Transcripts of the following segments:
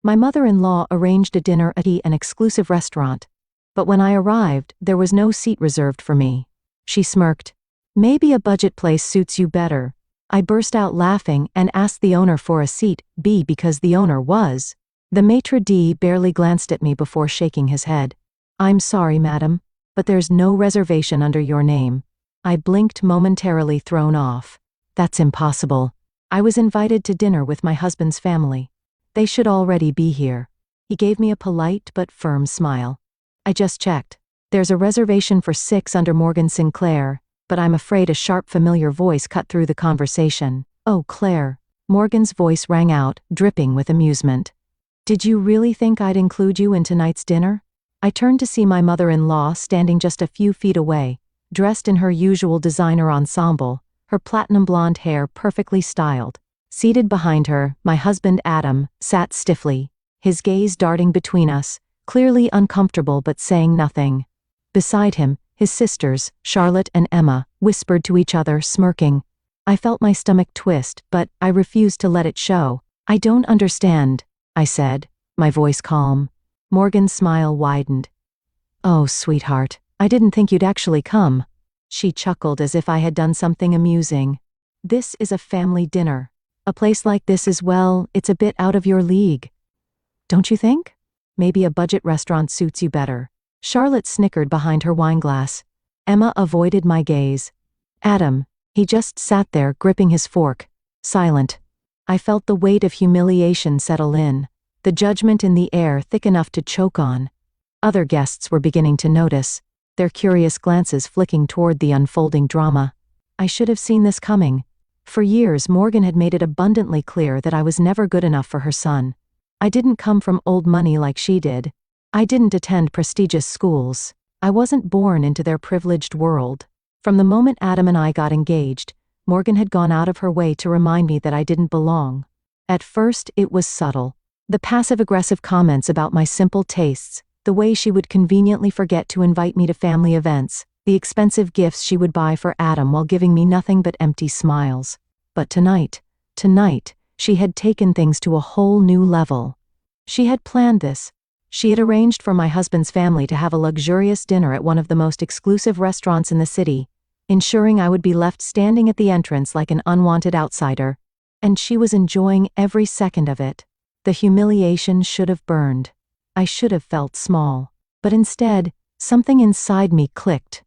My mother-in-law arranged a dinner at an exclusive restaurant, but when I arrived, there was no seat reserved for me. She smirked. Maybe a budget place suits you better. I burst out laughing and asked the owner for a seat, because the owner was. The maitre d' barely glanced at me before shaking his head. I'm sorry, madam, but there's no reservation under your name. I blinked, momentarily thrown off. That's impossible. I was invited to dinner with my husband's family. They should already be here. He gave me a polite but firm smile. I just checked. There's a reservation for 6 under Morgan Sinclair, but I'm afraid a sharp, familiar voice cut through the conversation. Oh, Claire. Morgan's voice rang out, dripping with amusement. Did you really think I'd include you in tonight's dinner? I turned to see my mother-in-law standing just a few feet away, dressed in her usual designer ensemble, her platinum blonde hair perfectly styled. Seated behind her, my husband Adam sat stiffly, his gaze darting between us, clearly uncomfortable but saying nothing. Beside him, his sisters, Charlotte and Emma, whispered to each other, smirking. I felt my stomach twist, but I refused to let it show. I don't understand, I said, my voice calm. Morgan's smile widened. Oh, sweetheart, I didn't think you'd actually come. She chuckled as if I had done something amusing. This is a family dinner. A place like this is, well, it's a bit out of your league. Don't you think? Maybe a budget restaurant suits you better. Charlotte snickered behind her wineglass. Emma avoided my gaze. Adam, he just sat there gripping his fork, silent. I felt the weight of humiliation settle in, the judgment in the air thick enough to choke on. Other guests were beginning to notice, their curious glances flicking toward the unfolding drama. I should have seen this coming. For years, Morgan had made it abundantly clear that I was never good enough for her son. I didn't come from old money like she did. I didn't attend prestigious schools. I wasn't born into their privileged world. From the moment Adam and I got engaged, Morgan had gone out of her way to remind me that I didn't belong. At first, it was subtle. The passive-aggressive comments about my simple tastes, the way she would conveniently forget to invite me to family events, the expensive gifts she would buy for Adam while giving me nothing but empty smiles. But tonight, she had taken things to a whole new level. She had planned this. She had arranged for my husband's family to have a luxurious dinner at one of the most exclusive restaurants in the city, ensuring I would be left standing at the entrance like an unwanted outsider. And she was enjoying every second of it. The humiliation should have burned. I should have felt small. But instead, something inside me clicked.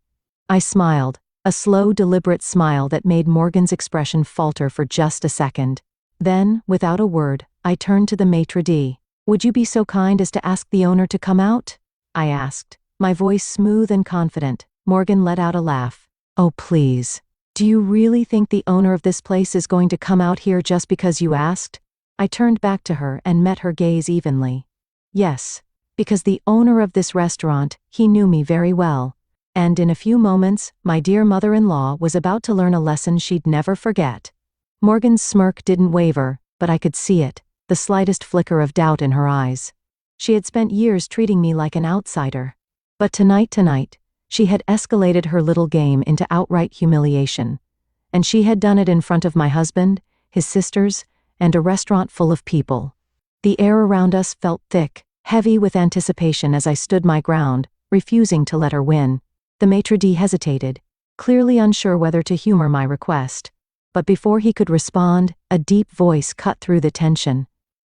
I smiled, a slow, deliberate smile that made Morgan's expression falter for just a second. Then, without a word, I turned to the maitre d'. Would you be so kind as to ask the owner to come out? I asked, my voice smooth and confident. Morgan let out a laugh. Oh, please. Do you really think the owner of this place is going to come out here just because you asked? I turned back to her and met her gaze evenly. Yes, because the owner of this restaurant, he knew me very well. And in a few moments, my dear mother-in-law was about to learn a lesson she'd never forget. Morgan's smirk didn't waver, but I could see it, the slightest flicker of doubt in her eyes. She had spent years treating me like an outsider. But tonight, she had escalated her little game into outright humiliation. And she had done it in front of my husband, his sisters, and a restaurant full of people. The air around us felt thick, heavy with anticipation as I stood my ground, refusing to let her win. The maitre d' hesitated, clearly unsure whether to humor my request. But before he could respond, a deep voice cut through the tension.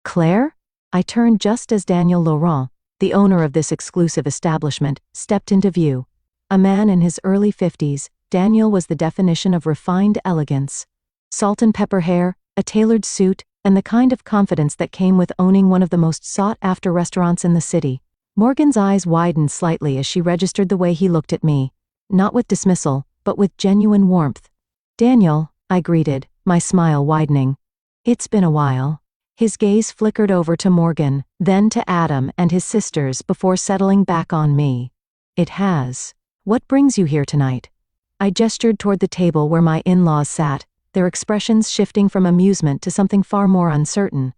Claire? I turned just as Daniel Laurent, the owner of this exclusive establishment, stepped into view. A man in his early 50s, Daniel was the definition of refined elegance. Salt and pepper hair, a tailored suit, and the kind of confidence that came with owning one of the most sought-after restaurants in the city. Morgan's eyes widened slightly as she registered the way he looked at me, not with dismissal, but with genuine warmth. Daniel, I greeted, my smile widening. It's been a while. His gaze flickered over to Morgan, then to Adam and his sisters before settling back on me. It has. What brings you here tonight? I gestured toward the table where my in-laws sat, their expressions shifting from amusement to something far more uncertain.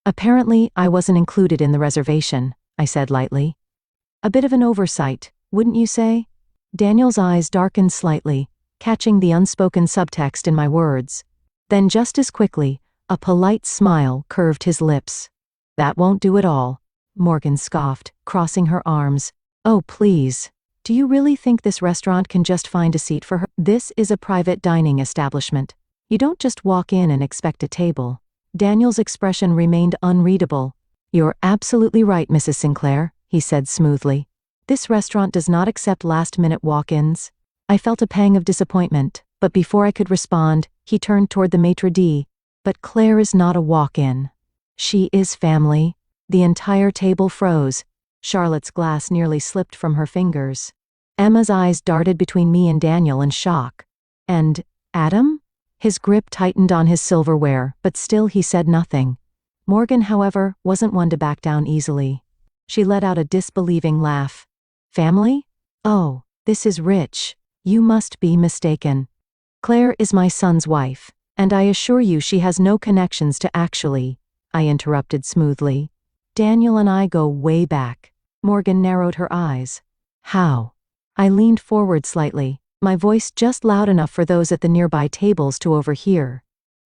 Apparently, I wasn't included in the reservation, I said lightly. A bit of an oversight, wouldn't you say? Daniel's eyes darkened slightly, catching the unspoken subtext in my words. Then just as quickly, a polite smile curved his lips. That won't do at all. Morgan scoffed, crossing her arms. Oh, please. Do you really think this restaurant can just find a seat for her? This is a private dining establishment. You don't just walk in and expect a table. Daniel's expression remained unreadable. You're absolutely right, Mrs. Sinclair, he said smoothly. This restaurant does not accept last-minute walk-ins. I felt a pang of disappointment, but before I could respond, he turned toward the maitre d'. But Claire is not a walk-in. She is family. The entire table froze. Charlotte's glass nearly slipped from her fingers. Emma's eyes darted between me and Daniel in shock. And Adam? His grip tightened on his silverware, but still he said nothing. Morgan, however, wasn't one to back down easily. She let out a disbelieving laugh. Family? Oh, this is rich. You must be mistaken. Claire is my son's wife, and I assure you she has no connections to actually, I interrupted smoothly. Daniel and I go way back. Morgan narrowed her eyes. How? I leaned forward slightly, my voice just loud enough for those at the nearby tables to overhear.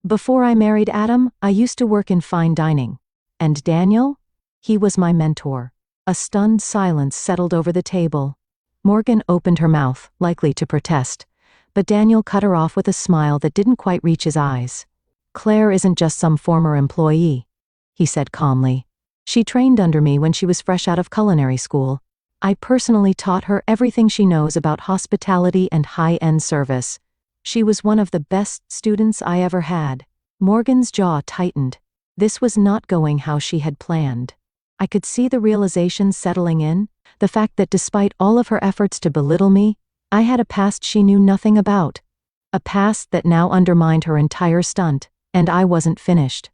Before I married Adam, I used to work in fine dining. And Daniel? He was my mentor. A stunned silence settled over the table. Morgan opened her mouth, likely to protest, but Daniel cut her off with a smile that didn't quite reach his eyes. Claire isn't just some former employee, he said calmly. She trained under me when she was fresh out of culinary school. I personally taught her everything she knows about hospitality and high-end service. She was one of the best students I ever had. Morgan's jaw tightened. This was not going how she had planned. I could see the realization settling in, the fact that despite all of her efforts to belittle me, I had a past she knew nothing about. A past that now undermined her entire stunt, and I wasn't finished.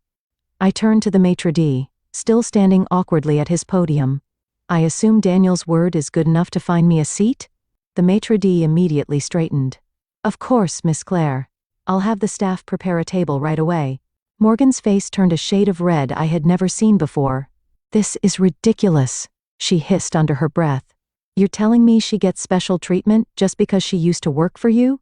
I turned to the maitre d', still standing awkwardly at his podium. I assume Daniel's word is good enough to find me a seat? The maitre d' immediately straightened. Of course, Miss Claire. I'll have the staff prepare a table right away. Morgan's face turned a shade of red I had never seen before. This is ridiculous, she hissed under her breath. You're telling me she gets special treatment just because she used to work for you?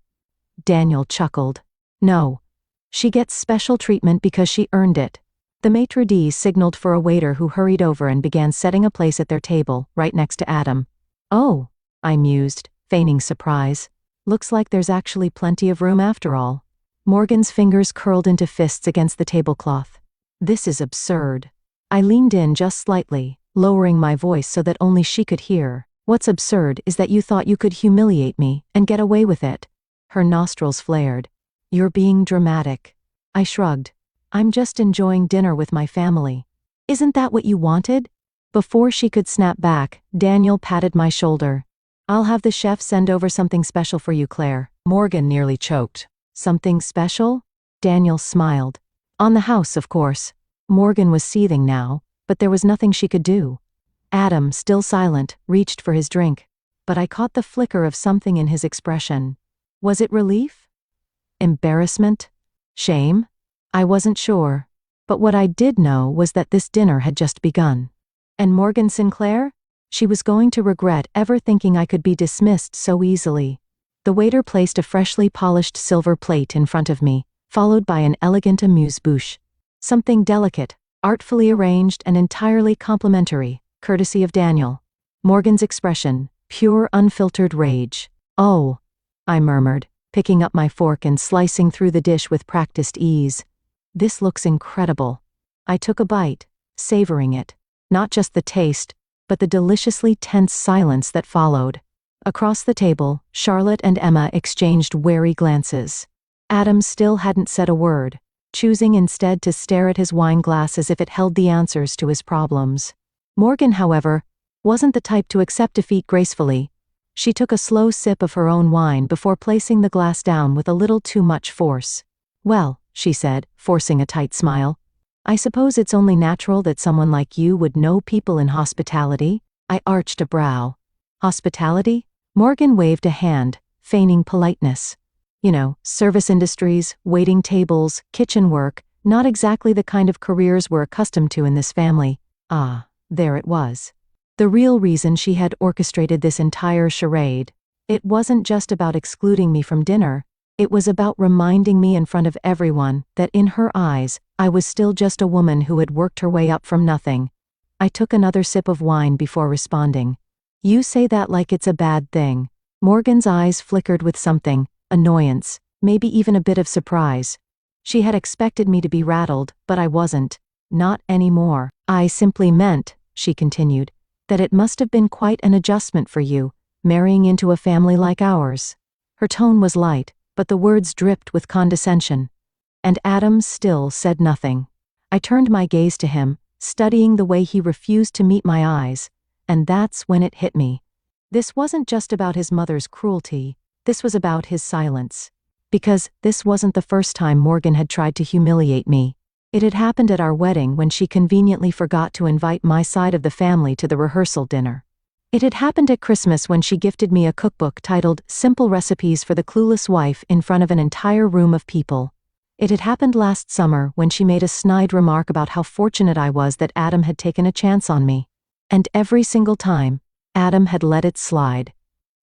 Daniel chuckled. No. She gets special treatment because she earned it. The maitre d' signaled for a waiter who hurried over and began setting a place at their table, right next to Adam. Oh, I mused, feigning surprise. Looks like there's actually plenty of room after all. Morgan's fingers curled into fists against the tablecloth. This is absurd. I leaned in just slightly, lowering my voice so that only she could hear. What's absurd is that you thought you could humiliate me and get away with it. Her nostrils flared. You're being dramatic. I shrugged. I'm just enjoying dinner with my family. Isn't that what you wanted? Before she could snap back, Daniel patted my shoulder. I'll have the chef send over something special for you, Claire. Morgan nearly choked. Something special? Daniel smiled. On the house, of course. Morgan was seething now, but there was nothing she could do. Adam, still silent, reached for his drink. But I caught the flicker of something in his expression. Was it relief? Embarrassment? Shame? I wasn't sure, but what I did know was that this dinner had just begun. And Morgan Sinclair? She was going to regret ever thinking I could be dismissed so easily. The waiter placed a freshly polished silver plate in front of me, followed by an elegant amuse-bouche. Something delicate, artfully arranged and entirely complimentary, courtesy of Daniel. Morgan's expression, pure unfiltered rage. Oh, I murmured, picking up my fork and slicing through the dish with practiced ease. This looks incredible. I took a bite, savoring it. Not just the taste, but the deliciously tense silence that followed. Across the table, Charlotte and Emma exchanged wary glances. Adam still hadn't said a word, choosing instead to stare at his wine glass as if it held the answers to his problems. Morgan, however, wasn't the type to accept defeat gracefully. She took a slow sip of her own wine before placing the glass down with a little too much force. Well, she said, forcing a tight smile. I suppose it's only natural that someone like you would know people in hospitality. I arched a brow. Hospitality? Morgan waved a hand, feigning politeness. You know, service industries, waiting tables, kitchen work, not exactly the kind of careers we're accustomed to in this family. Ah, there it was. The real reason she had orchestrated this entire charade. It wasn't just about excluding me from dinner. It was about reminding me in front of everyone that in her eyes, I was still just a woman who had worked her way up from nothing. I took another sip of wine before responding. You say that like it's a bad thing. Morgan's eyes flickered with something, annoyance, maybe even a bit of surprise. She had expected me to be rattled, but I wasn't. Not anymore. I simply meant, she continued, that it must have been quite an adjustment for you, marrying into a family like ours. Her tone was light, but the words dripped with condescension. And Adam still said nothing. I turned my gaze to him, studying the way he refused to meet my eyes, and that's when it hit me. This wasn't just about his mother's cruelty, this was about his silence. Because this wasn't the first time Morgan had tried to humiliate me. It had happened at our wedding when she conveniently forgot to invite my side of the family to the rehearsal dinner. It had happened at Christmas when she gifted me a cookbook titled Simple Recipes for the Clueless Wife in front of an entire room of people. It had happened last summer when she made a snide remark about how fortunate I was that Adam had taken a chance on me. And every single time, Adam had let it slide.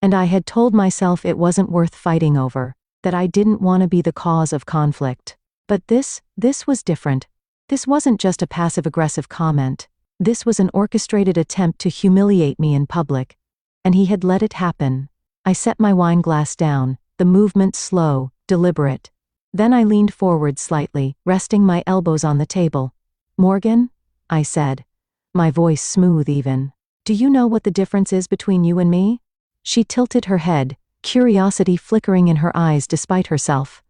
And I had told myself it wasn't worth fighting over, that I didn't want to be the cause of conflict. But this was different. This wasn't just a passive-aggressive comment. This was an orchestrated attempt to humiliate me in public. And he had let it happen. I set my wine glass down, the movement slow, deliberate. Then I leaned forward slightly, resting my elbows on the table. Morgan, I said, my voice smooth even. Do you know what the difference is between you and me? She tilted her head, curiosity flickering in her eyes despite herself.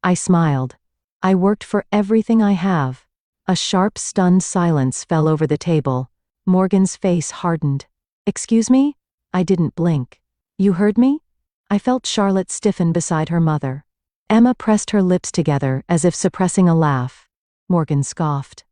I smiled. I worked for everything I have. A sharp, stunned silence fell over the table. Morgan's face hardened. Excuse me? I didn't blink. You heard me? I felt Charlotte stiffen beside her mother. Emma pressed her lips together as if suppressing a laugh. Morgan scoffed.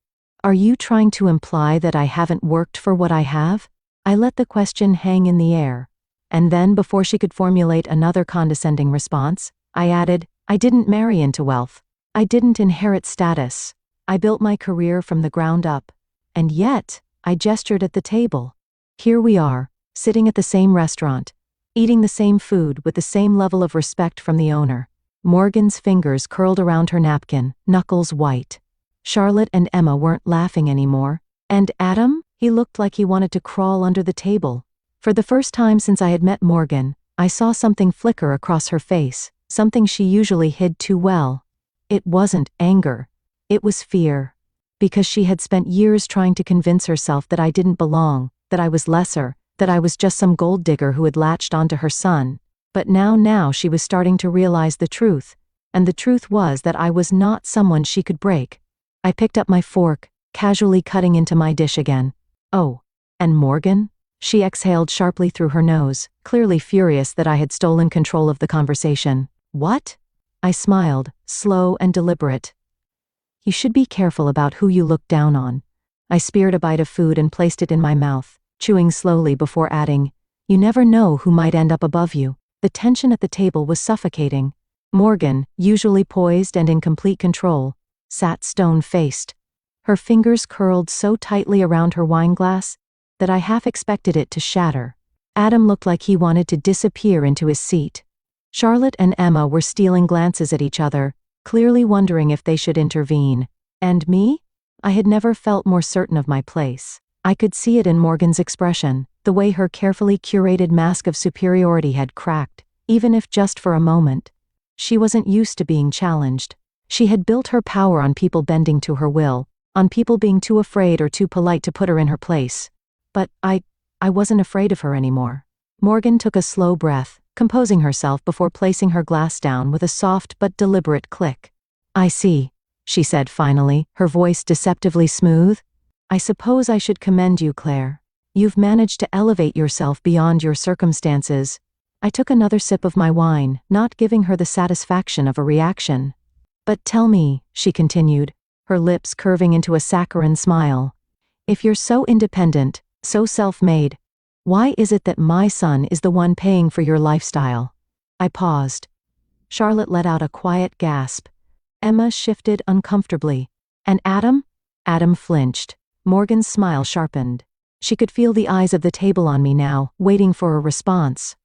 Are you trying to imply that I haven't worked for what I have? I let the question hang in the air. And then, before she could formulate another condescending response, I added, I didn't marry into wealth. I didn't inherit status. I built my career from the ground up. And yet, I gestured at the table. Here we are, sitting at the same restaurant, eating the same food with the same level of respect from the owner. Morgan's fingers curled around her napkin, knuckles white. Charlotte and Emma weren't laughing anymore. And Adam? He looked like he wanted to crawl under the table. For the first time since I had met Morgan, I saw something flicker across her face, something she usually hid too well. It wasn't anger. It was fear. Because she had spent years trying to convince herself that I didn't belong, that I was lesser, that I was just some gold digger who had latched onto her son. But now she was starting to realize the truth. And the truth was that I was not someone she could break. I picked up my fork, casually cutting into my dish again. Oh, and Morgan? She exhaled sharply through her nose, clearly furious that I had stolen control of the conversation. What? I smiled, slow and deliberate. You should be careful about who you look down on. I speared a bite of food and placed it in my mouth, chewing slowly before adding, you never know who might end up above you. The tension at the table was suffocating. Morgan, usually poised and in complete control, sat stone-faced. Her fingers curled so tightly around her wine glass that I half expected it to shatter. Adam looked like he wanted to disappear into his seat. Charlotte and Emma were stealing glances at each other, clearly wondering if they should intervene. And me? I had never felt more certain of my place. I could see it in Morgan's expression, the way her carefully curated mask of superiority had cracked, even if just for a moment. She wasn't used to being challenged. She had built her power on people bending to her will, on people being too afraid or too polite to put her in her place. But I wasn't afraid of her anymore. Morgan took a slow breath, composing herself before placing her glass down with a soft but deliberate click. I see, she said finally, her voice deceptively smooth. I suppose I should commend you, Claire. You've managed to elevate yourself beyond your circumstances. I took another sip of my wine, not giving her the satisfaction of a reaction. But tell me, she continued, her lips curving into a saccharine smile. If you're so independent, so self-made, why is it that my son is the one paying for your lifestyle? I paused. Charlotte let out a quiet gasp. Emma shifted uncomfortably. And Adam? Adam flinched. Morgan's smile sharpened. She could feel the eyes of the table on me now, waiting for a response.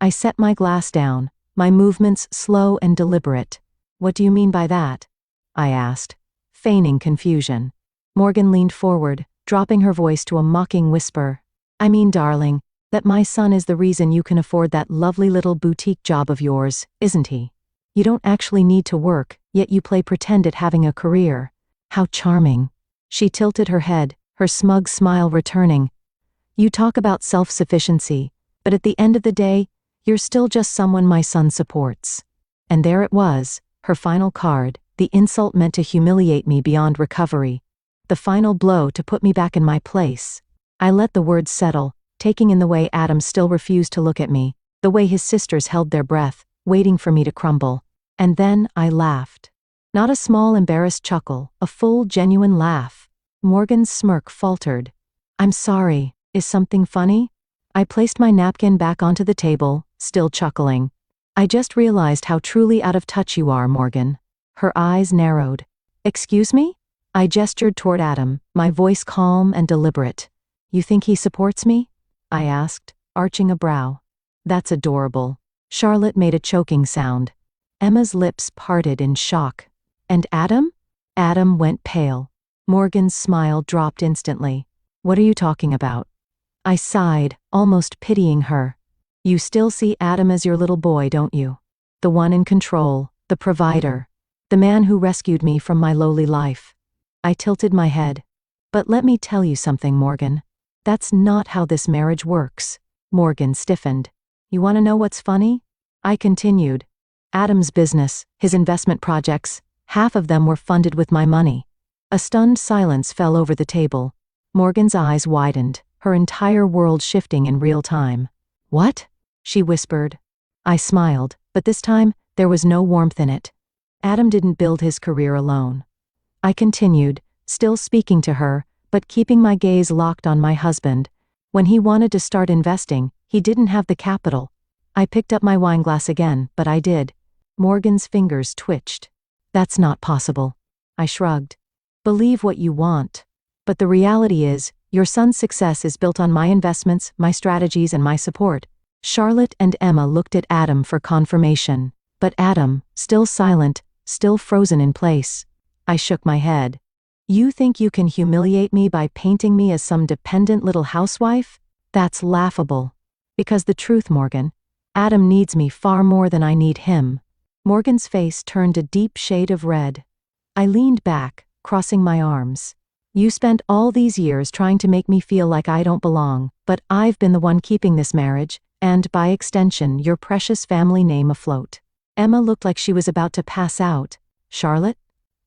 I set my glass down, my movements slow and deliberate. What do you mean by that? I asked, feigning confusion. Morgan leaned forward, dropping her voice to a mocking whisper. I mean, darling, that my son is the reason you can afford that lovely little boutique job of yours, isn't he? You don't actually need to work, yet you play pretend at having a career. How charming. She tilted her head, her smug smile returning. You talk about self-sufficiency, but at the end of the day, you're still just someone my son supports. And there it was, her final card, the insult meant to humiliate me beyond recovery. The final blow to put me back in my place. I let the words settle, taking in the way Adam still refused to look at me, the way his sisters held their breath, waiting for me to crumble. And then I laughed. Not a small embarrassed chuckle, a full genuine laugh. Morgan's smirk faltered. I'm sorry, is something funny? I placed my napkin back onto the table, still chuckling. I just realized how truly out of touch you are, Morgan. Her eyes narrowed. Excuse me? I gestured toward Adam, my voice calm and deliberate. You think he supports me? I asked, arching a brow. That's adorable. Charlotte made a choking sound. Emma's lips parted in shock. And Adam? Adam went pale. Morgan's smile dropped instantly. What are you talking about? I sighed, almost pitying her. You still see Adam as your little boy, don't you? The one in control, the provider, the man who rescued me from my lowly life. I tilted my head. But let me tell you something, Morgan. That's not how this marriage works. Morgan stiffened. You want to know what's funny? I continued. Adam's business, his investment projects, half of them were funded with my money. A stunned silence fell over the table. Morgan's eyes widened, her entire world shifting in real time. What? She whispered. I smiled, but this time, there was no warmth in it. Adam didn't build his career alone. I continued, still speaking to her, but keeping my gaze locked on my husband. When he wanted to start investing, he didn't have the capital. I picked up my wineglass again, but I did. Morgan's fingers twitched. That's not possible. I shrugged. Believe what you want. But the reality is, your son's success is built on my investments, my strategies, and my support. Charlotte and Emma looked at Adam for confirmation. But Adam, still silent, still frozen in place. I shook my head. You think you can humiliate me by painting me as some dependent little housewife? That's laughable. Because the truth, Morgan, Adam needs me far more than I need him. Morgan's face turned a deep shade of red. I leaned back, crossing my arms. You spent all these years trying to make me feel like I don't belong, but I've been the one keeping this marriage, and by extension, your precious family name afloat. Emma looked like she was about to pass out. Charlotte?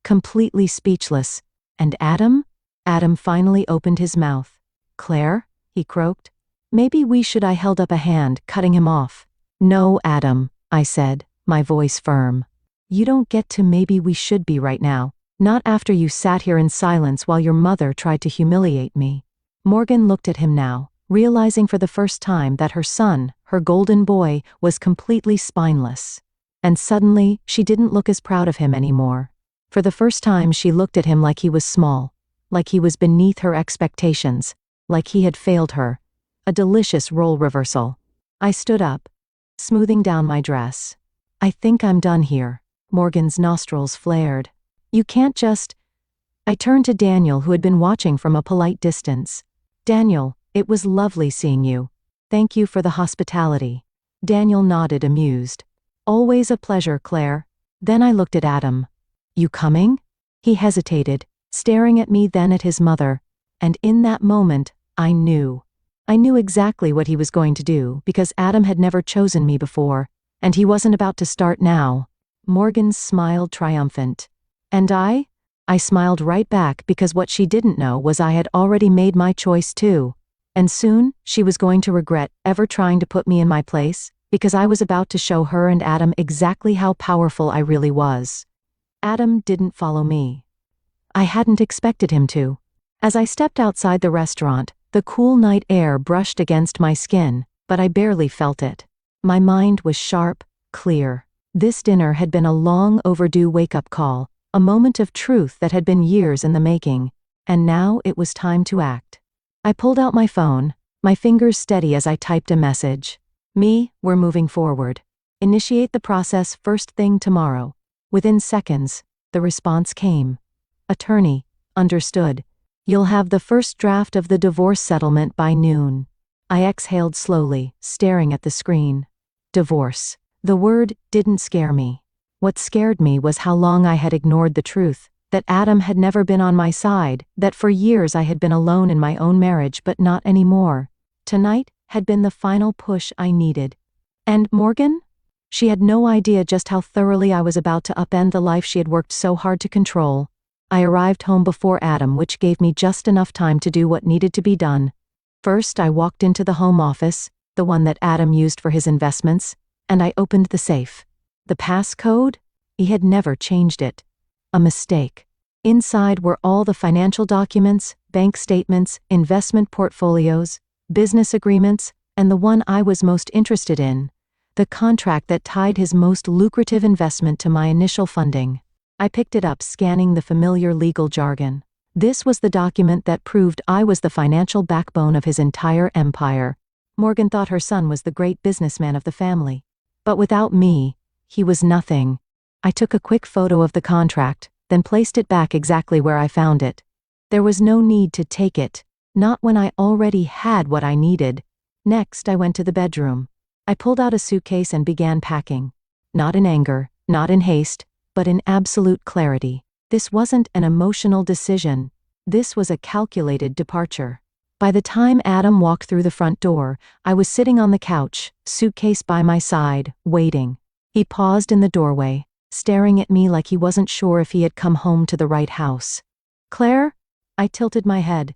Completely speechless. And Adam? Adam finally opened his mouth. Claire? He croaked. Maybe we should. I held up a hand, cutting him off. No, Adam, I said, my voice firm. You don't get to maybe we should be right now. Not after you sat here in silence while your mother tried to humiliate me. Morgan looked at him now, realizing for the first time that her son, her golden boy, was completely spineless. And suddenly, she didn't look as proud of him anymore. For the first time she looked at him like he was small, like he was beneath her expectations, like he had failed her. A delicious role reversal. I stood up, smoothing down my dress. I think I'm done here. Morgan's nostrils flared. You can't just... I turned to Daniel, who had been watching from a polite distance. Daniel, it was lovely seeing you. Thank you for the hospitality. Daniel nodded, amused. Always a pleasure, Claire. Then I looked at Adam. You coming? He hesitated, staring at me, then at his mother. And in that moment, I knew. I knew exactly what he was going to do, because Adam had never chosen me before, and he wasn't about to start now. Morgan smiled triumphant. And I smiled right back, because what she didn't know was I had already made my choice too. And soon, she was going to regret ever trying to put me in my place, because I was about to show her and Adam exactly how powerful I really was. Adam didn't follow me. I hadn't expected him to. As I stepped outside the restaurant, the cool night air brushed against my skin, but I barely felt it. My mind was sharp, clear. This dinner had been a long overdue wake-up call, a moment of truth that had been years in the making, and now it was time to act. I pulled out my phone, my fingers steady as I typed a message. We're moving forward. Initiate the process first thing tomorrow. Within seconds, the response came. Attorney, understood. You'll have the first draft of the divorce settlement by noon. I exhaled slowly, staring at the screen. Divorce. The word didn't scare me. What scared me was how long I had ignored the truth, that Adam had never been on my side, that for years I had been alone in my own marriage but not anymore. Tonight had been the final push I needed. And Morgan? She had no idea just how thoroughly I was about to upend the life she had worked so hard to control. I arrived home before Adam, which gave me just enough time to do what needed to be done. First, I walked into the home office, the one that Adam used for his investments, and I opened the safe. The passcode? He had never changed it. A mistake. Inside were all the financial documents, bank statements, investment portfolios, business agreements, and the one I was most interested in, the contract that tied his most lucrative investment to my initial funding. I picked it up, scanning the familiar legal jargon. This was the document that proved I was the financial backbone of his entire empire. Morgan thought her son was the great businessman of the family. But without me, he was nothing. I took a quick photo of the contract, then placed it back exactly where I found it. There was no need to take it, not when I already had what I needed. Next, I went to the bedroom. I pulled out a suitcase and began packing. Not in anger, not in haste, but in absolute clarity. This wasn't an emotional decision. This was a calculated departure. By the time Adam walked through the front door, I was sitting on the couch, suitcase by my side, waiting. He paused in the doorway, staring at me like he wasn't sure if he had come home to the right house. Claire? I tilted my head.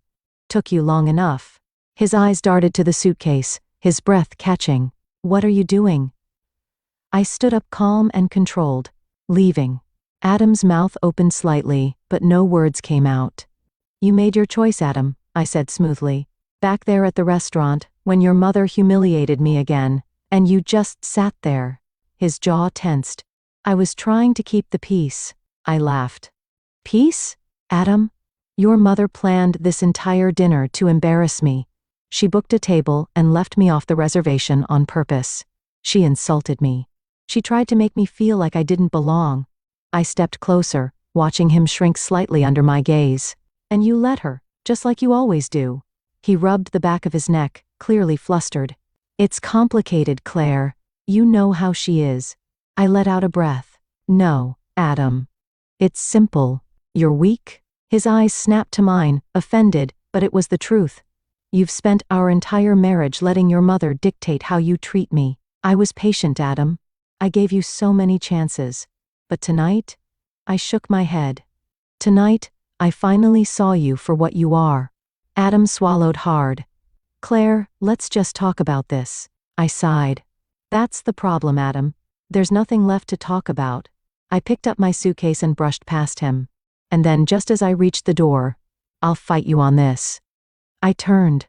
Took you long enough. His eyes darted to the suitcase, his breath catching. What are you doing? I stood up, calm and controlled. Leaving. Adam's mouth opened slightly, but no words came out. You made your choice, Adam, I said smoothly. Back there at the restaurant, when your mother humiliated me again, and you just sat there. His jaw tensed. I was trying to keep the peace. I laughed. Peace? Adam? Your mother planned this entire dinner to embarrass me. She booked a table and left me off the reservation on purpose. She insulted me. She tried to make me feel like I didn't belong. I stepped closer, watching him shrink slightly under my gaze. And you let her, just like you always do. He rubbed the back of his neck, clearly flustered. It's complicated, Claire. You know how she is. I let out a breath. No, Adam. It's simple. You're weak? His eyes snapped to mine, offended, but it was the truth. You've spent our entire marriage letting your mother dictate how you treat me. I was patient, Adam. I gave you so many chances. But tonight, I shook my head. Tonight, I finally saw you for what you are. Adam swallowed hard. Claire, let's just talk about this. I sighed. That's the problem, Adam. There's nothing left to talk about. I picked up my suitcase and brushed past him. And then, just as I reached the door, I'll fight you on this. I turned.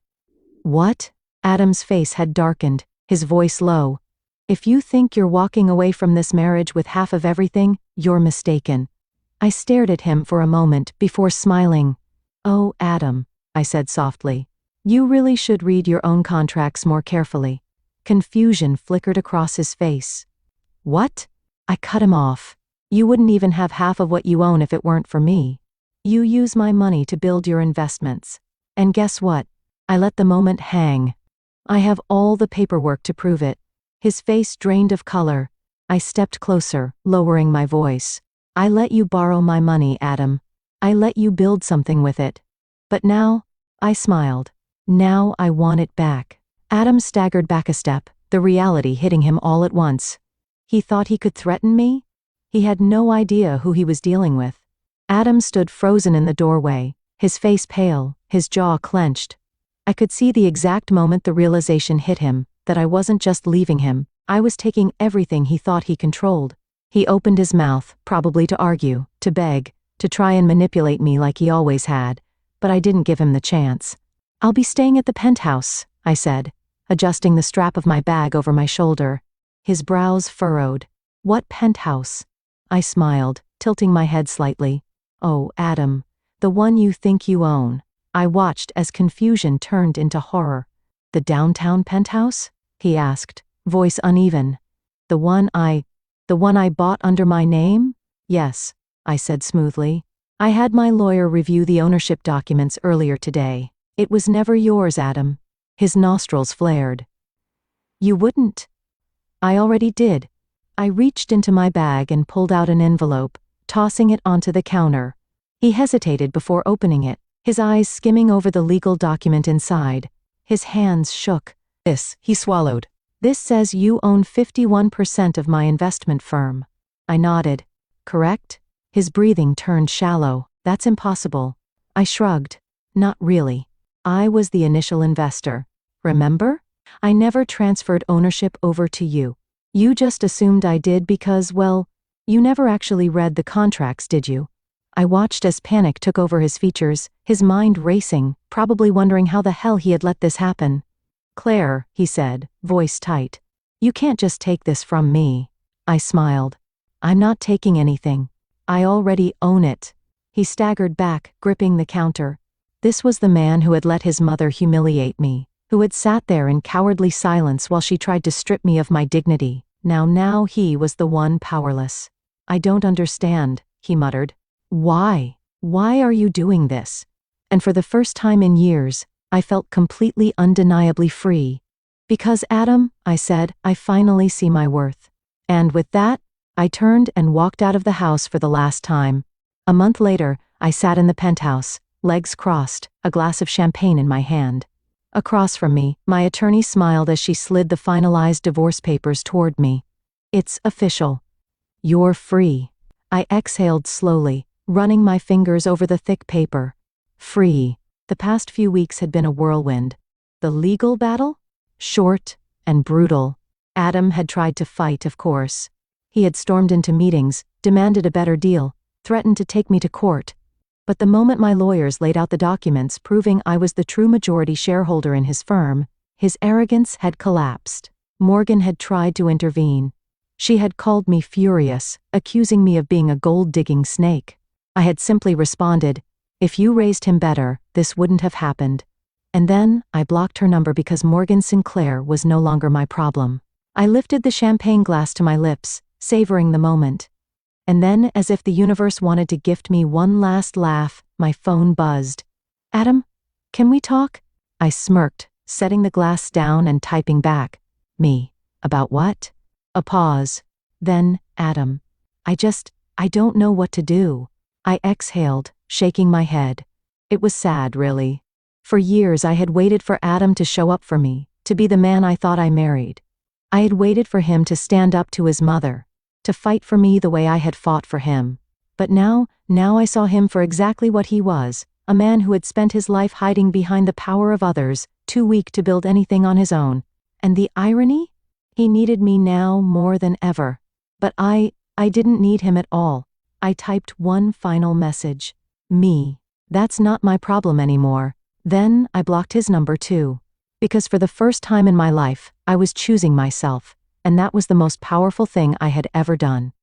What? Adam's face had darkened, his voice low. If you think you're walking away from this marriage with half of everything, you're mistaken. I stared at him for a moment before smiling. Oh, Adam, I said softly. You really should read your own contracts more carefully. Confusion flickered across his face. What? I cut him off. You wouldn't even have half of what you own if it weren't for me. You use my money to build your investments. And guess what? I let the moment hang. I have all the paperwork to prove it. His face drained of color. I stepped closer, lowering my voice. I let you borrow my money, Adam. I let you build something with it. But now, I smiled. Now I want it back. Adam staggered back a step, the reality hitting him all at once. He thought he could threaten me? He had no idea who he was dealing with. Adam stood frozen in the doorway, his face pale, his jaw clenched. I could see the exact moment the realization hit him, that I wasn't just leaving him, I was taking everything he thought he controlled. He opened his mouth, probably to argue, to beg, to try and manipulate me like he always had, but I didn't give him the chance. I'll be staying at the penthouse, I said, adjusting the strap of my bag over my shoulder. His brows furrowed. What penthouse? I smiled, tilting my head slightly. Oh, Adam, the one you think you own. I watched as confusion turned into horror. The downtown penthouse? He asked, voice uneven. The one I bought under my name? Yes, I said smoothly. I had my lawyer review the ownership documents earlier today. It was never yours, Adam. His nostrils flared. You wouldn't? I already did. I reached into my bag and pulled out an envelope, tossing it onto the counter. He hesitated before opening it, his eyes skimming over the legal document inside. His hands shook. This, he swallowed. This says you own 51% of my investment firm. I nodded. Correct? His breathing turned shallow. That's impossible. I shrugged. Not really. I was the initial investor. Remember? I never transferred ownership over to you. You just assumed I did because, well, you never actually read the contracts, did you? I watched as panic took over his features, his mind racing, probably wondering how the hell he had let this happen. Claire, he said, voice tight. You can't just take this from me. I smiled. I'm not taking anything. I already own it. He staggered back, gripping the counter. This was the man who had let his mother humiliate me, who had sat there in cowardly silence while she tried to strip me of my dignity. Now he was the one powerless. I don't understand, he muttered. Why? Why are you doing this? And for the first time in years, I felt completely undeniably free. Because, Adam, I said, I finally see my worth. And with that, I turned and walked out of the house for the last time. A month later, I sat in the penthouse, legs crossed, a glass of champagne in my hand. Across from me, my attorney smiled as she slid the finalized divorce papers toward me. It's official. You're free. I exhaled slowly, running my fingers over the thick paper. Free. The past few weeks had been a whirlwind. The legal battle? Short and brutal. Adam had tried to fight, of course. He had stormed into meetings, demanded a better deal, threatened to take me to court. But the moment my lawyers laid out the documents proving I was the true majority shareholder in his firm, his arrogance had collapsed. Morgan had tried to intervene. She had called me furious, accusing me of being a gold-digging snake. I had simply responded, if you raised him better, this wouldn't have happened. And then, I blocked her number because Morgan Sinclair was no longer my problem. I lifted the champagne glass to my lips, savoring the moment. And then, as if the universe wanted to gift me one last laugh, my phone buzzed. Adam, can we talk? I smirked, setting the glass down and typing back. Me. About what? A pause. Then, Adam. I don't know what to do. I exhaled, shaking my head. It was sad, really. For years I had waited for Adam to show up for me, to be the man I thought I married. I had waited for him to stand up to his mother, to fight for me the way I had fought for him. But now I saw him for exactly what he was, a man who had spent his life hiding behind the power of others, too weak to build anything on his own. And the irony? He needed me now more than ever. But I didn't need him at all. I typed one final message. Me. That's not my problem anymore. Then I blocked his number too. Because for the first time in my life, I was choosing myself, and that was the most powerful thing I had ever done.